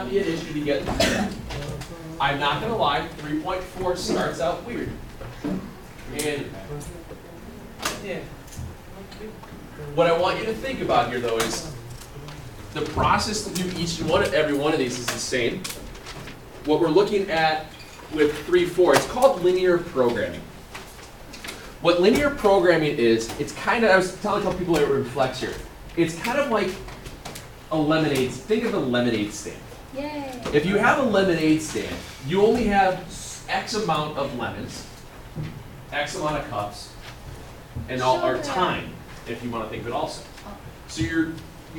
be an issue to get through that. I'm not going to lie, 3.4 starts out weird. And what I want you to think about here, though, is the process to do every one of these is the same. What we're looking at with 3.4, it's called linear programming. What linear programming is, it's kind of, I was telling a couple people it reflects here. It's kind of like a lemonade, think of a lemonade stand. Yay. If you have a lemonade stand, you only have X amount of lemons, X amount of cups, and or time, if you want to think of it also. So you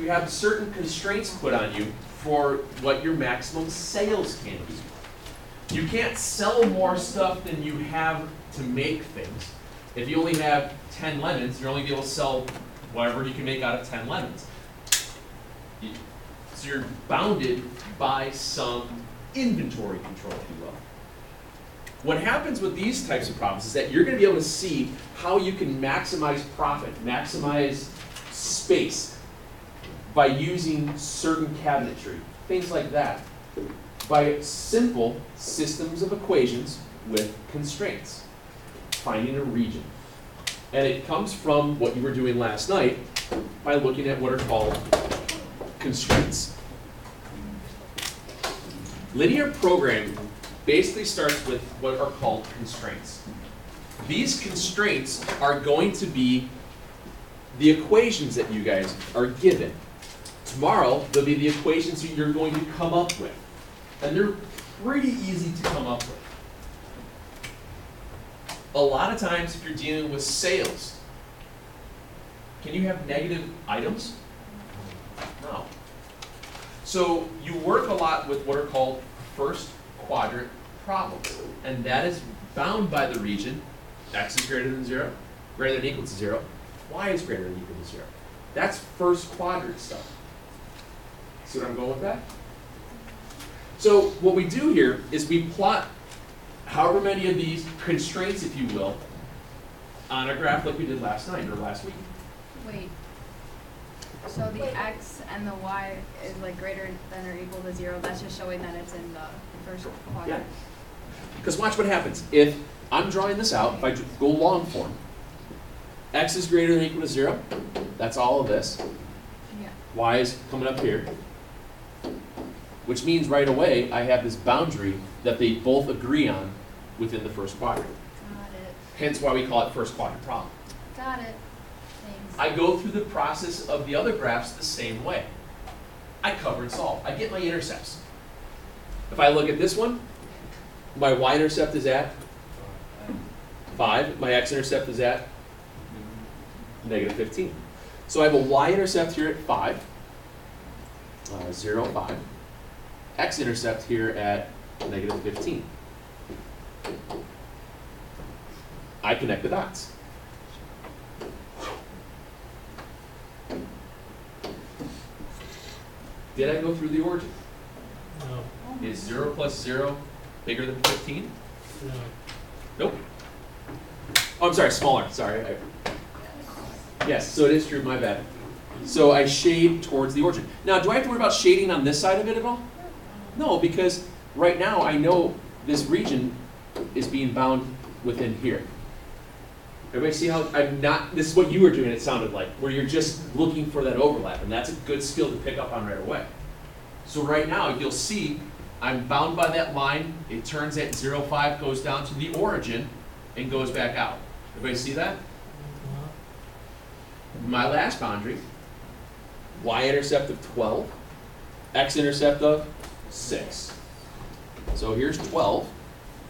have certain constraints put on you for what your maximum sales can be. You can't sell more stuff than you have to make things. If you only have 10 lemons, you're only going to be able to sell whatever you can make out of 10 lemons. So you're bounded by some inventory control, if you will. What happens with these types of problems is that you're going to be able to see how you can maximize profit, maximize space by using certain cabinetry, things like that, by simple systems of equations with constraints, finding a region. And it comes from what you were doing last night by looking at what are called constraints. Linear programming basically starts with what are called constraints. These constraints are going to be the equations that you guys are given. Tomorrow, they'll be the equations that you're going to come up with. And they're pretty easy to come up with. A lot of times, if you're dealing with sales, can you have negative items? No. So you work a lot with what are called first quadrant problems. And that is bound by the region, x is greater than 0, greater than or equal to 0, y is greater than or equal to 0. That's first quadrant stuff. See what I'm going with that? So what we do here is we plot however many of these constraints, if you will, on a graph like we did last night or last week. Wait. So the x and the y is like greater than or equal to 0. That's just showing that it's in the first quadrant. Yeah. Because watch what happens. If I'm drawing this out, if I go long form, x is greater than or equal to 0. That's all of this. Yeah. Y is coming up here. Which means right away I have this boundary that they both agree on within the first quadrant. Got it. Hence why we call it first quadrant problem. Got it. Thanks. I go through the process of the other graphs the same way. I cover and solve. I get my intercepts. If I look at this one, my y-intercept is at 5. My x-intercept is at negative 15. So I have a y-intercept here at 5, 0, 5. X-intercept here at negative 15. I connect the dots. Did I go through the origin? No. Is 0 plus 0 bigger than 15? No. Nope. Oh, I'm sorry, smaller. Sorry. Yes, so it is true, my bad. So I shade towards the origin. Now, do I have to worry about shading on this side of it at all? No, because right now I know this region is being bound within here. Everybody see how I'm not, this is what you were doing, it sounded like, where you're just looking for that overlap, and that's a good skill to pick up on right away. So right now, you'll see I'm bound by that line, it turns at 0, 5, goes down to the origin, and goes back out. Everybody see that? My last boundary, y-intercept of 12, x-intercept of 6. So here's 12,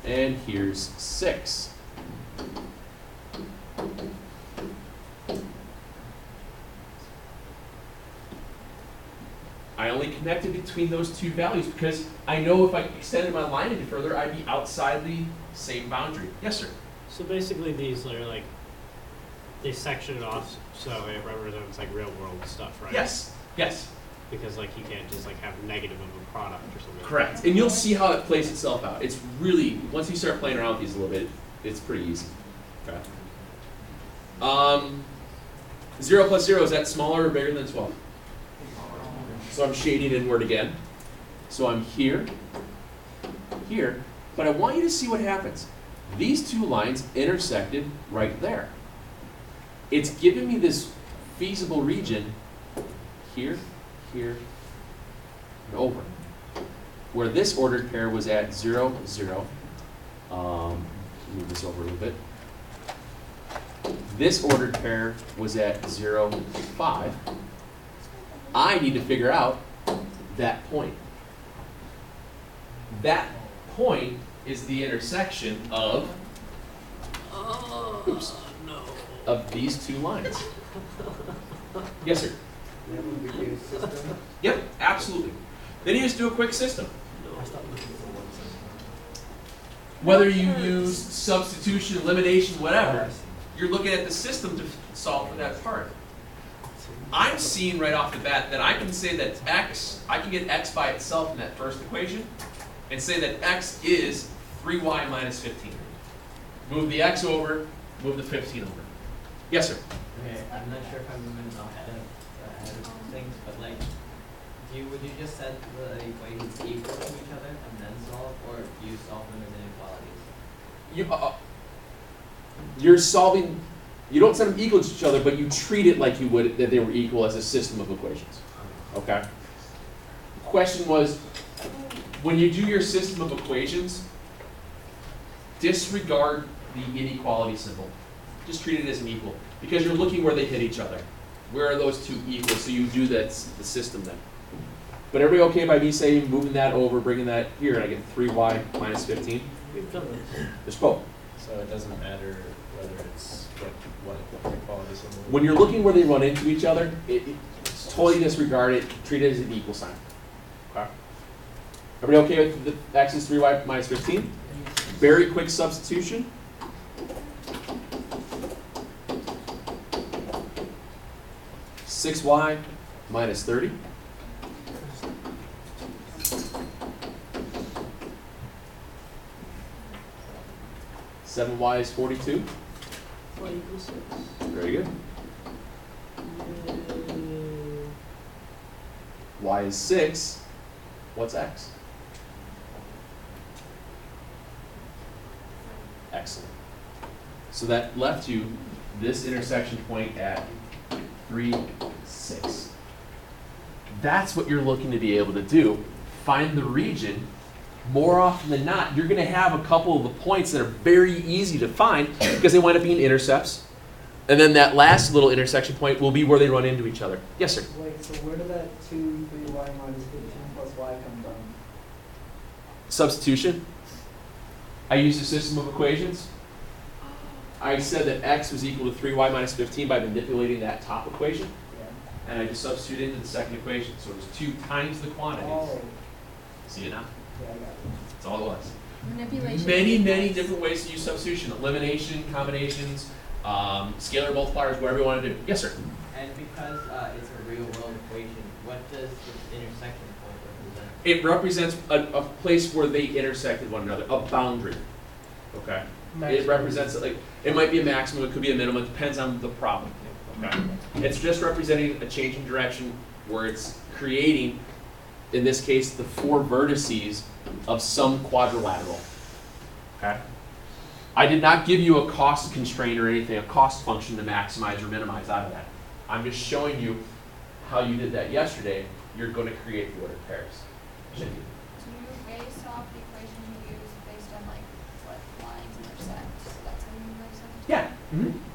and here's 6. I only connected between those two values because I know if I extended my line any further, I'd be outside the same boundary. Yes, sir? So basically these are like, they section it off so it represents like real world stuff, right? Yes, yes. Because like you can't just like have negative of a product or something. Correct. And you'll see how it plays itself out. It's really, once you start playing around with these a little bit, it's pretty easy. Okay. 0 plus 0, is that smaller or bigger than 12? So I'm shading inward again. So I'm here, here, but I want you to see what happens. These two lines intersected right there. It's giving me this feasible region here, here, and over, where this ordered pair was at 0, 0. Move this over a little bit. This ordered pair was at 0, 5. I need to figure out that point. That point is the intersection of, oops, of these two lines. Yes, sir? Yep, absolutely. Then you just do a quick system. Whether you use substitution, elimination, whatever, you're looking at the system to solve for that part. I'm seeing right off the bat that I can say that x, I can get x by itself in that first equation, and say that x is 3y minus 15. Move the x over, move the 15 over. Yes, sir? Okay, I'm not sure if I'm moving ahead of things, but like, would you just set the equations equal to each other and then solve, or do you solve them as inequalities? You're solving, you don't set them equal to each other, but you treat it like you would, that they were equal as a system of equations. Okay? The question was, when you do your system of equations, disregard the inequality symbol. Just treat it as an equal, because you're looking where they hit each other. Where are those two equal? So you do that, the system then. But everybody okay by me saying, moving that over, bringing that here, and I get 3y minus 15? We've done this. Just spoke. So it doesn't matter whether it's what equality symbol. When you're looking where they run into each other, it's totally disregard it, treat it as an equal sign. Okay? Everybody okay with the x is 3y minus 15? Very quick substitution. Six y minus 30. Seven y is 42. Y equals 6. Very good. Y is 6. What's x? Excellent. So that left you this intersection point at 3, 6. That's what you're looking to be able to do. Find the region. More often than not, you're going to have a couple of the points that are very easy to find because they wind up being intercepts. And then that last little intersection point will be where they run into each other. Yes, sir? Wait, so where did that 2, 3y minus 15 plus y come from? Substitution. I used a system of equations. I said that x was equal to 3y minus 15 by manipulating that top equation. Yeah. And I just substituted into the second equation. So it was 2 times the quantity. Oh, See it now? yeah, I got it. That's all it was. Manipulation. Many different ways to use substitution. Elimination, combinations, scalar multipliers, whatever you want to do. Yes, sir? And because it's a real world equation, what does the intersection point represent? It represents a place where they intersected one another, a boundary. Okay? It represents, like, it might be a maximum, it could be a minimum, it depends on the problem. Okay? It's just representing a change in direction where it's creating, in this case, the 4 vertices of some quadrilateral. Okay? I did not give you a cost constraint or anything, a cost function to maximize or minimize out of that. I'm just showing you how you did that yesterday. You're going to create the ordered pairs. Do you base off the equation you use based on like what lines intersect? So that's how you like something? Yeah.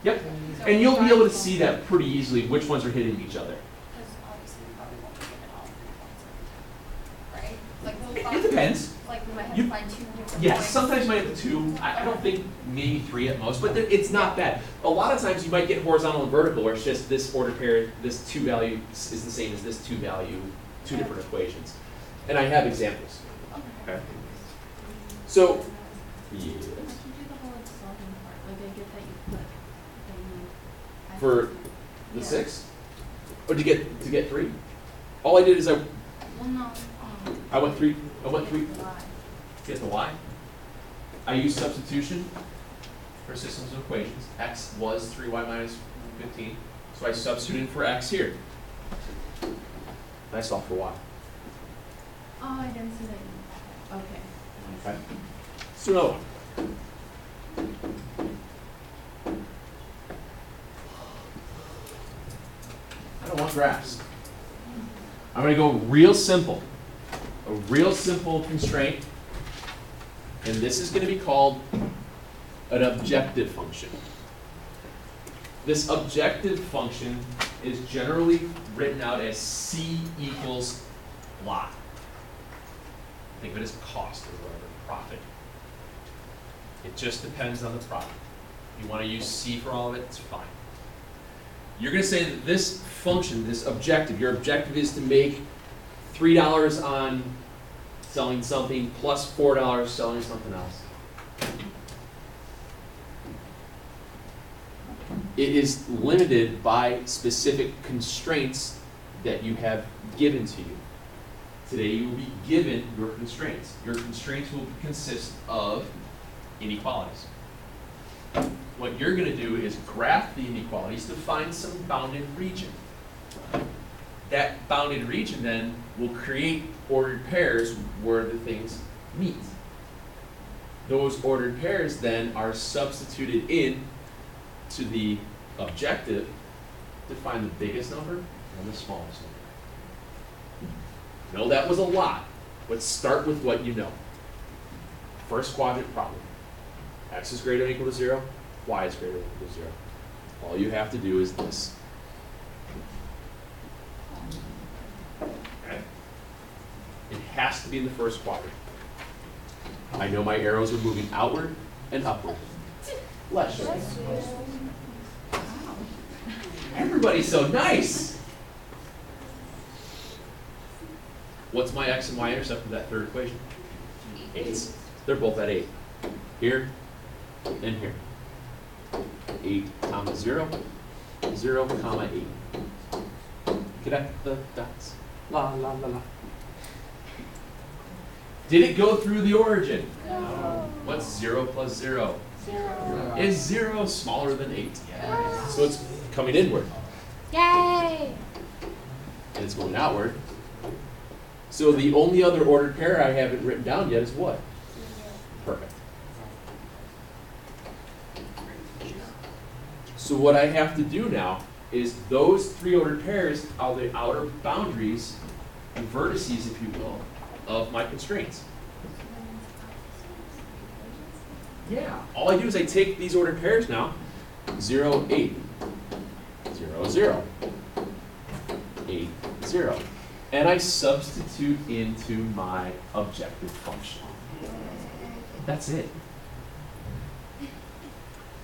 Yep. So And you'll be able to triangle- see that pretty easily, which ones are hitting each other. Because obviously we probably won't be given all 3 points every time, right? Like we'll It find, depends. like we might have You- to find 2 different Yes, points. sometimes you might have 2. I don't think maybe 3 at most, but it's not bad. A lot of times you might get horizontal and vertical, where it's just this order pair, this 2 value is the same as this 2 value, 2 different equations. And I have examples. Okay. So, yeah. Can you do the whole like solving part? Like I get that you put that you For the Yeah. 6, or to get 3. All I did is well no. I went 3. Why? Get the y. I used substitution for systems of equations. X was 3y minus 15. So I substituted for x here. And I solved for y. Oh, I didn't see that. Okay. Okay. Let's do another one. I don't want graphs. I'm gonna go real simple. A real simple constraint. And this is gonna be called an objective function. This objective function is generally written out as C equals lot. Think of it as cost or whatever, profit. It just depends on the product. If you want to use C for all of it, it's fine. You're going to say that this function, this objective, your objective is to make $3 on selling something plus $4 selling something else. It is limited by specific constraints that you have given to you. Today you will be given your constraints. Your constraints will consist of inequalities. What you're going to do is graph the inequalities to find some bounded region. That bounded region then will create ordered pairs where the things meet. Those ordered pairs then are substituted in to the objective to find the biggest number and the smallest number. No, that was a lot. Let's start with what you know. First quadrant problem. X is greater than or equal to 0, y is greater than or equal to 0. All you have to do is this. Okay? It has to be in the first quadrant. I know my arrows are moving outward and upward. Bless you. Everybody's so nice. What's my x and y intercept of that third equation? 8. They're both at 8. Here and here. 8, comma 0, 0, comma 8. Connect the dots. La, la, la, la. Did it go through the origin? No. What's 0 plus 0? 0. Is 0 smaller than 8? Yes. So it's coming inward. Yay! And it's going outward. So the only other ordered pair I haven't written down yet is what? Perfect. So what I have to do now is those 3 ordered pairs are the outer boundaries and vertices, if you will, of my constraints. Yeah. All I do is I take these ordered pairs now, 0, 8, 0, 0, 8, 0. And I substitute into my objective function. That's it.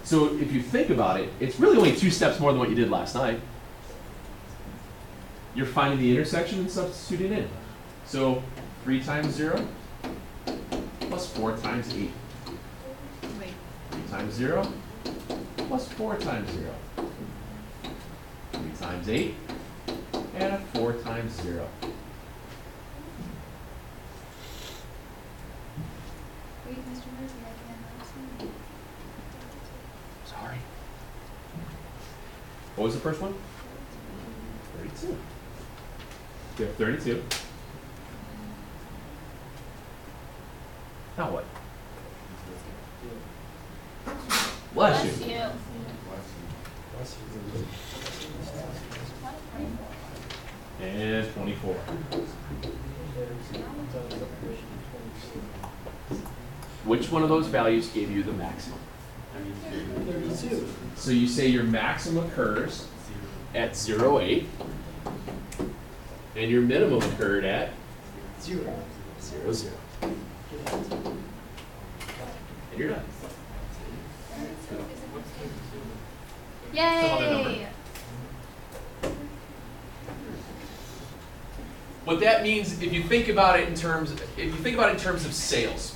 So if you think about it, it's really only 2 steps more than what you did last night. You're finding the intersection and substituting in. So 3 times 0 plus 4 times 8. Wait. 3 times 0 plus 4 times 0. 3 times 8 and a 4 times 0. Wait, Mr. Murphy, I can't see. Sorry. What was the first one? 32. You have 32. Now what? Bless you. you. And 24. Which one of those values gave you the maximum? 32. So you say your maximum occurs at 0, 8, and your minimum occurred at 0. 0, 0. And you're done. Some other number. Yay! What that means, if you think about it in terms of sales,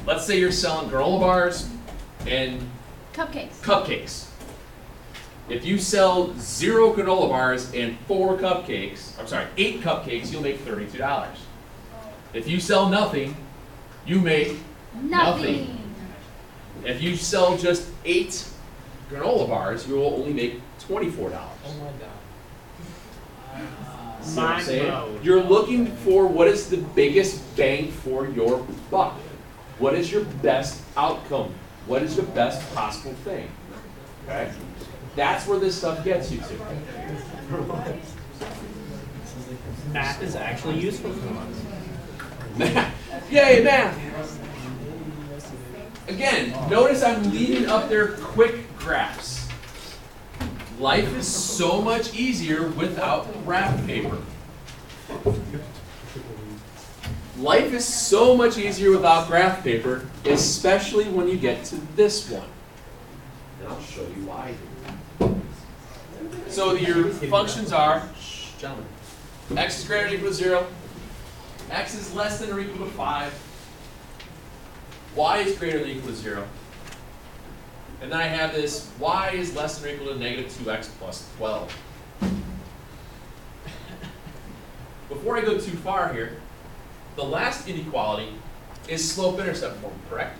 let's say you're selling granola bars and Cupcakes. cupcakes. If you sell 0 granola bars and 8 cupcakes, you'll make $32. If you sell nothing, you make nothing. If you sell just 8 granola bars, you will only make $24. Oh my god. See what I'm Mind saying? mode. You're looking for what is the biggest bang for your buck. What is your best outcome? What is the best possible thing? Okay? That's where this stuff gets you to. Math is actually useful for us. Yay, math! Again, notice I'm leaving up there quick graphs. Life is so much easier without graph paper. Life is so much easier without graph paper, especially when you get to this one. And I'll show you why. So your functions are, gentlemen, x is greater than or equal to 0, x is less than or equal to 5, y is greater than or equal to 0, and then I have this y is less than or equal to negative 2x plus 12. Before I go too far here, the last inequality is slope-intercept form, correct?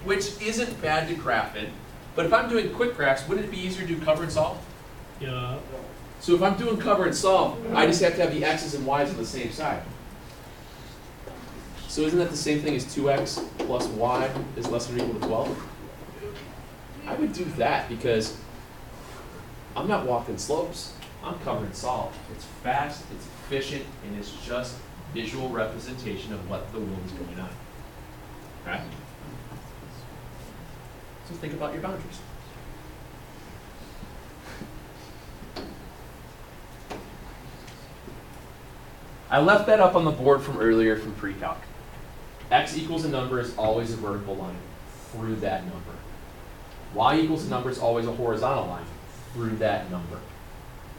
Which isn't bad to graph in, but if I'm doing quick graphs, wouldn't it be easier to do cover and solve? Yeah. So if I'm doing cover and solve, I just have to have the x's and y's on the same side. So isn't that the same thing as 2x plus y is less than or equal to 12? I would do that because I'm not walking slopes. I'm cover and solve. It's fast, it's efficient, and it's just visual representation of what the world is going on. Okay? So think about your boundaries. I left that up on the board from earlier from pre-calc. X equals a number is always a vertical line through that number. Y equals a number is always a horizontal line through that number.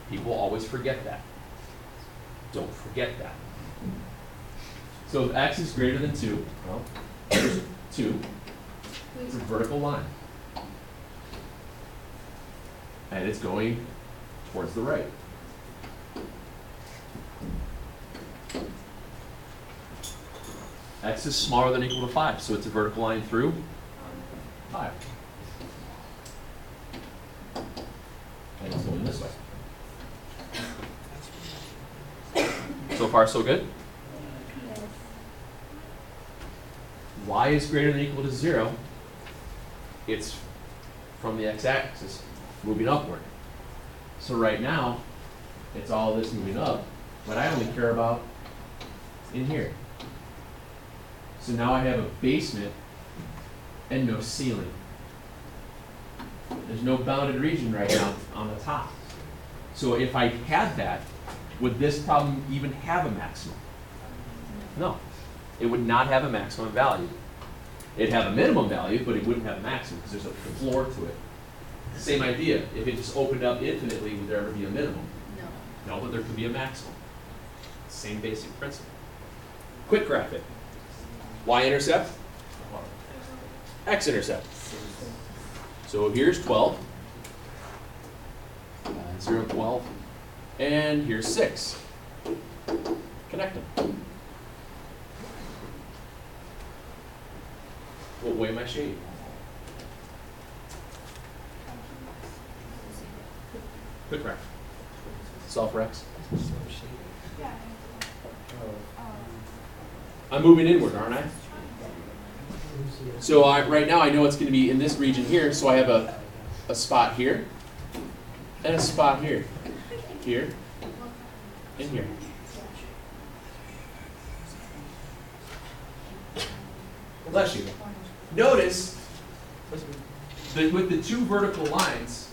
People always forget that. Don't forget that. So if x is greater than 2, well, there's 2. It's a vertical line. And it's going towards the right. X is smaller than or equal to 5, so it's a vertical line through 5. And it's going this way. So far, so good? Y is greater than or equal to 0. It's from the x-axis moving upward. So right now, it's all this moving up, but I only care about in here. So now I have a basement and no ceiling. There's no bounded region right now on the top. So if I had that, would this problem even have a maximum? No. It would not have a maximum value. It'd have a minimum value, but it wouldn't have a maximum because there's a floor to it. Same idea. If it just opened up infinitely, would there ever be a minimum? No. No, but there could be a maximum. Same basic principle. Quick graph it. Y-intercept, x-intercept. So here's 12, 0, 12, and here's 6. Connect them. What way am I shading? Quick graph. Solve for x. I'm moving inward, aren't I? So right now I know it's going to be in this region here, so I have a spot here, and a spot here, here, and here. Bless you. Notice that with the two vertical lines,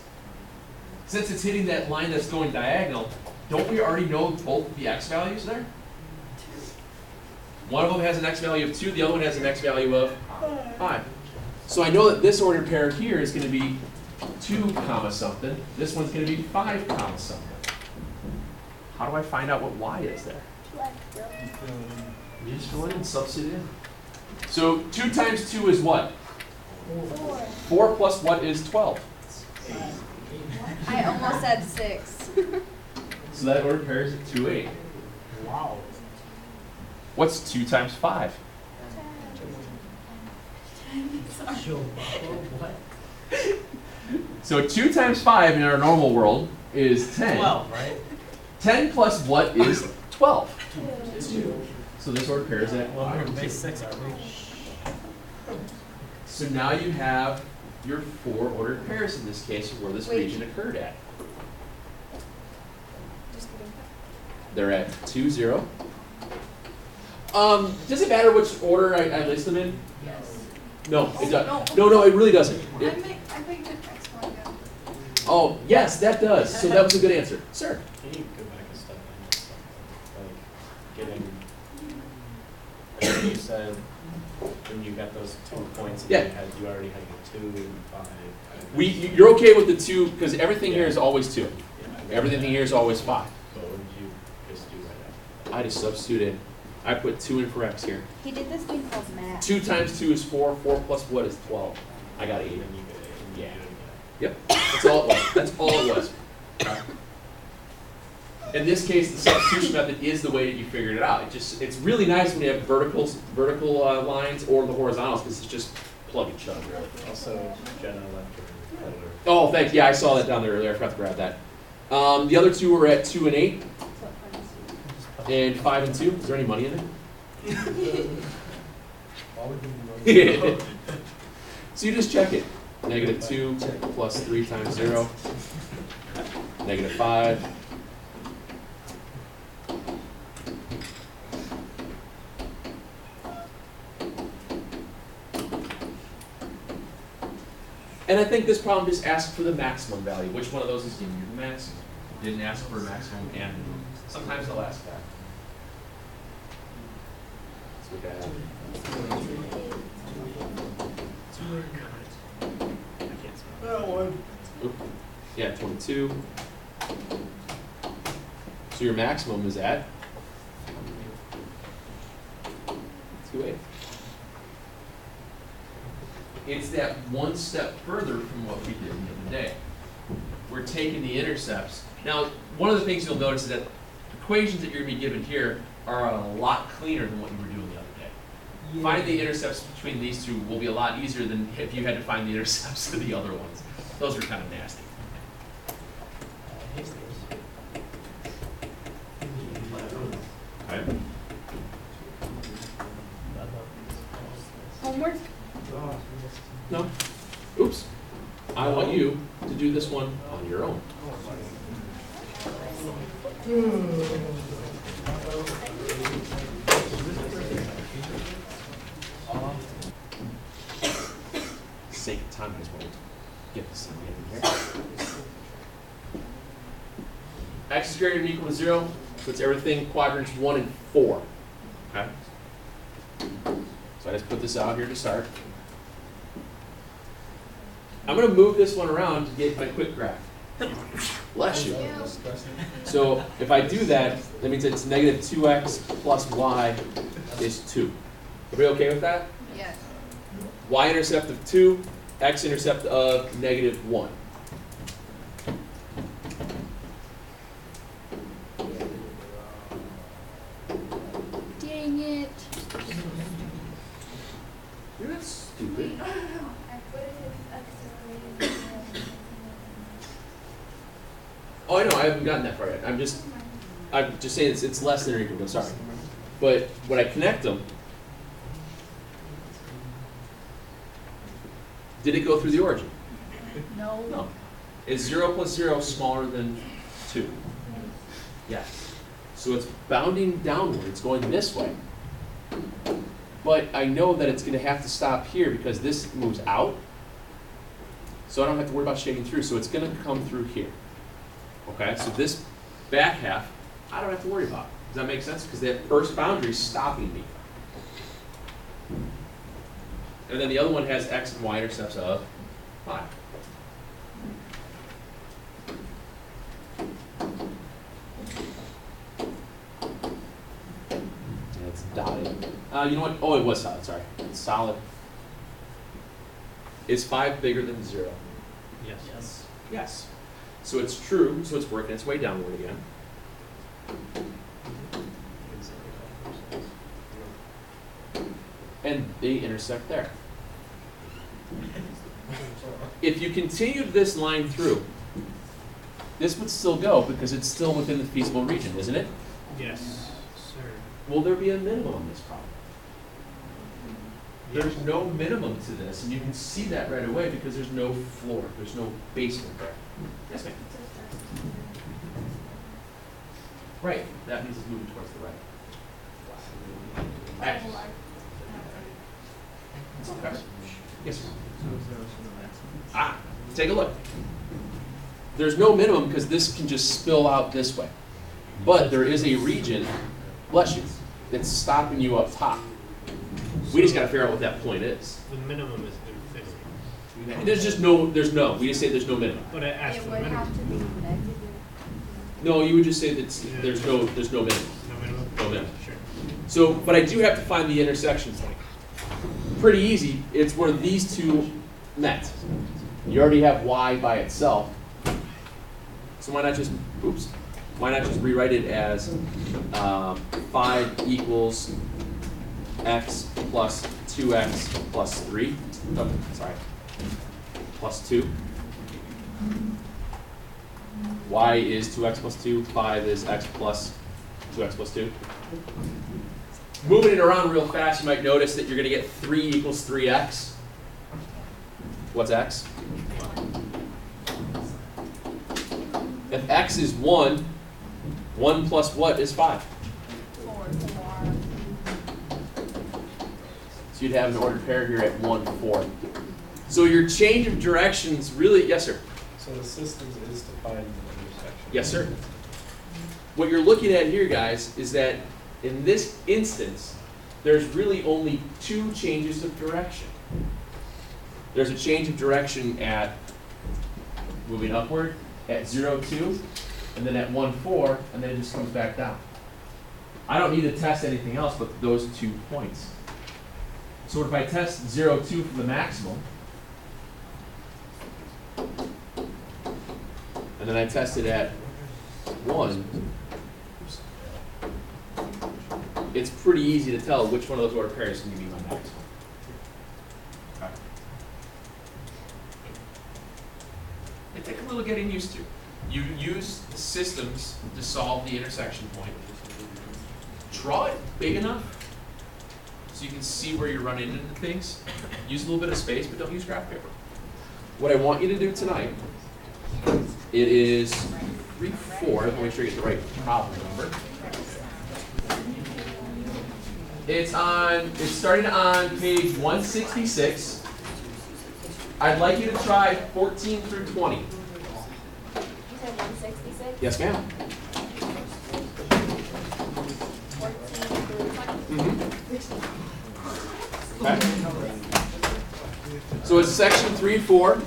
since it's hitting that line that's going diagonal, don't we already know both the x values there? One of them has an x value of 2, the other one has an x value of 5. So I know that this ordered pair here is going to be 2 comma something. This one's going to be 5 comma something. How do I find out what y is there? You just fill it in, substitute it in. So 2 times 2 is what? 4 plus what is 12? I almost said 6. So that ordered pair is 2, 8. Wow. What's 2 times 5? What? So 2 times 5 in our normal world is 10. 12, right? 10 plus what is 12? It's 2. So this ordered pair is at Well, we're 5. in base 6, aren't we? So now you have your 4 ordered pairs in this case where this Wait. region occurred at. Just kidding. They're at 2, 0. Does it matter which order I list them in? Yes. No, it Oh, does. No, it really doesn't. I think the next one go. Oh, yes, that does. So that was a good answer. Sir. Can you go back a step and like getting, like you said, when you got those 2 points, and Yeah. you already had your 2 and 5. You're okay with the 2 because everything here is always 2. Yeah, I Everything here is always 5. But what did you just do right after I just substituted. I put 2 in for x here. He did this thing called math. 2 times 2 is 4. 4 plus what is 12? I got 8. that? And then you get it. And you Yeah. do it again. Yep, that's all it was. That's all it was. Okay. In this case, the substitution method is the way that you figured it out. It's really nice when you have vertical lines or the horizontals because it's just plug and chug, really. Also, Jenna left her peddler. Oh, thanks. Yeah, I saw that down there earlier. I forgot to grab that. The other 2 were at 2 and 8, and 5 and 2. Is there any money in it? So you just check it. -2 plus 3 times 0. -5. And I think this problem just asks for the maximum value. Which one of those is giving you the maximum? Didn't ask for a maximum and sometimes they'll ask that. Let's look at it. Oop. Yeah, 22. So your maximum is at 2/8. It's that one step further from what we did the other day. We're taking the intercepts. Now, one of the things you'll notice is that equations that you're going to be given here are a lot cleaner than what you were doing the other day. Finding the intercepts between these two will be a lot easier than if you had to find the intercepts to the other ones. Those are kind of nasty. Okay. Homework? No. Oops. I want you to do this one on your own. Sake of time, I just want to get this thing in here. X is greater than or equal to 0, so it's everything quadrants 1 and 4. Okay? So I just put this out here to start. I'm going to move this one around to get my quick graph. Bless you. So if I do that, that means it's -2x plus y is 2. Everybody okay with that? Yes. Y-intercept of 2, x-intercept of -1. Dang it. You're not stupid. Oh, I know, I haven't gotten that far yet. I'm just saying it's less than or equal to, I'm sorry. But when I connect them, did it go through the origin? No. No. Is 0 plus 0 smaller than 2? Yes. So it's bounding downward, it's going this way. But I know that it's going to have to stop here because this moves out. So I don't have to worry about shading through, so it's going to come through here. Okay, so this back half, I don't have to worry about. Does that make sense? Because that first boundary is stopping me. And then the other one has x and y intercepts of 5. And it's dotted. You know what? Oh, it was solid, sorry. It's solid. Is 5 bigger than 0? Yes. Yes. Yes. So it's true, so it's working its way downward again. And they intersect there. If you continued this line through, this would still go because it's still within the feasible region, isn't it? Yes, sir. Will there be a minimum on this problem? There's no minimum to this, and you can see that right away because there's no floor, there's no basement there. Yes, ma'am. Right, that means it's moving towards the right. X. Okay. Yes, sir. Ah, take a look. There's no minimum because this can just spill out this way. But there is a region, bless you, that's stopping you up top. We just got to figure out what that point is. The minimum is infinity. We just say there's no minimum. But it asks It for the would minimum. have to be negative. No, you would just say that there's no minimum. No minimum? No minimum. Sure. So, but I do have to find the intersection point. Pretty easy. It's where these two met. You already have y by itself. So why not just rewrite it as 5 equals x plus 2x plus 3. Oh, sorry. Plus 2. Y is 2x plus 2. 5 is x plus 2x plus 2. Moving it around real fast, you might notice that you're going to get 3 equals 3x. What's x? If x is 1, 1 plus what is 5? 4. So you'd have an ordered pair here at 1, 4. So your change of directions really, yes, sir? So the systems is to find the intersection. Yes, sir. What you're looking at here, guys, is that in this instance, there's really only 2 changes of direction. There's a change of direction at moving upward at 0, 2, and then at 1, 4, and then it just comes back down. I don't need to test anything else but those 2 points. So if I test 0, 2 for the maximum, and then I test it at 1, it's pretty easy to tell which one of those ordered pairs is going to be my maximum. Okay. It takes a little getting used to. You use the systems to solve the intersection point. Draw it big enough so you can see where you're running into things. Use a little bit of space, but don't use graph paper. What I want you to do tonight, it is 3, 4. Let me make sure you get the right problem number. It's starting on page 166. I'd like you to try 14 through 20. You said 166? Yes, ma'am. 14 through 20? Okay. So it's section 3 and 4,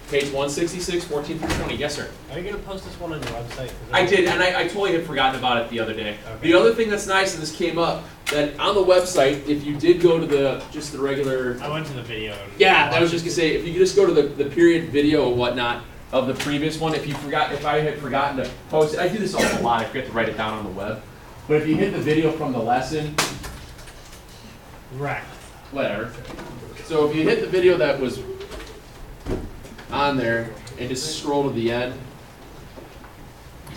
page 166, 14 through 20. Yes, sir. Are you going to post this one on your website? 'Cause I did, and I totally had forgotten about it the other day. Okay. The other thing that's nice, and this came up, that on the website, if you did go to the regular, I went to the video. And yeah, I was watched just gonna say, if you could just go to the period video or whatnot of the previous one, if I had forgotten to post it, I do this a lot, I forget to write it down on the web. But if you hit the video from the lesson, Right. whatever. So if you hit the video that was on there and just scroll to the end,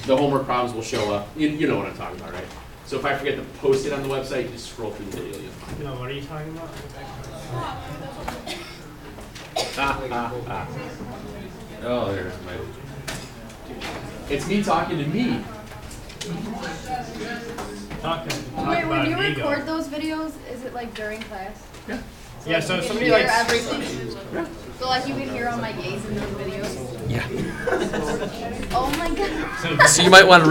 the homework problems will show up. You know what I'm talking about, right? So if I forget to post it on the website, just scroll through the video. You'll find it. No, what are you talking about? Oh, there's my. It's me talking to me. Talk Wait, about when you ego. record those videos, is it like during class? Yeah. Yeah, so you can somebody hear like everything. So like you can hear all my gays in those videos. Yeah. Oh my god. so So you might want to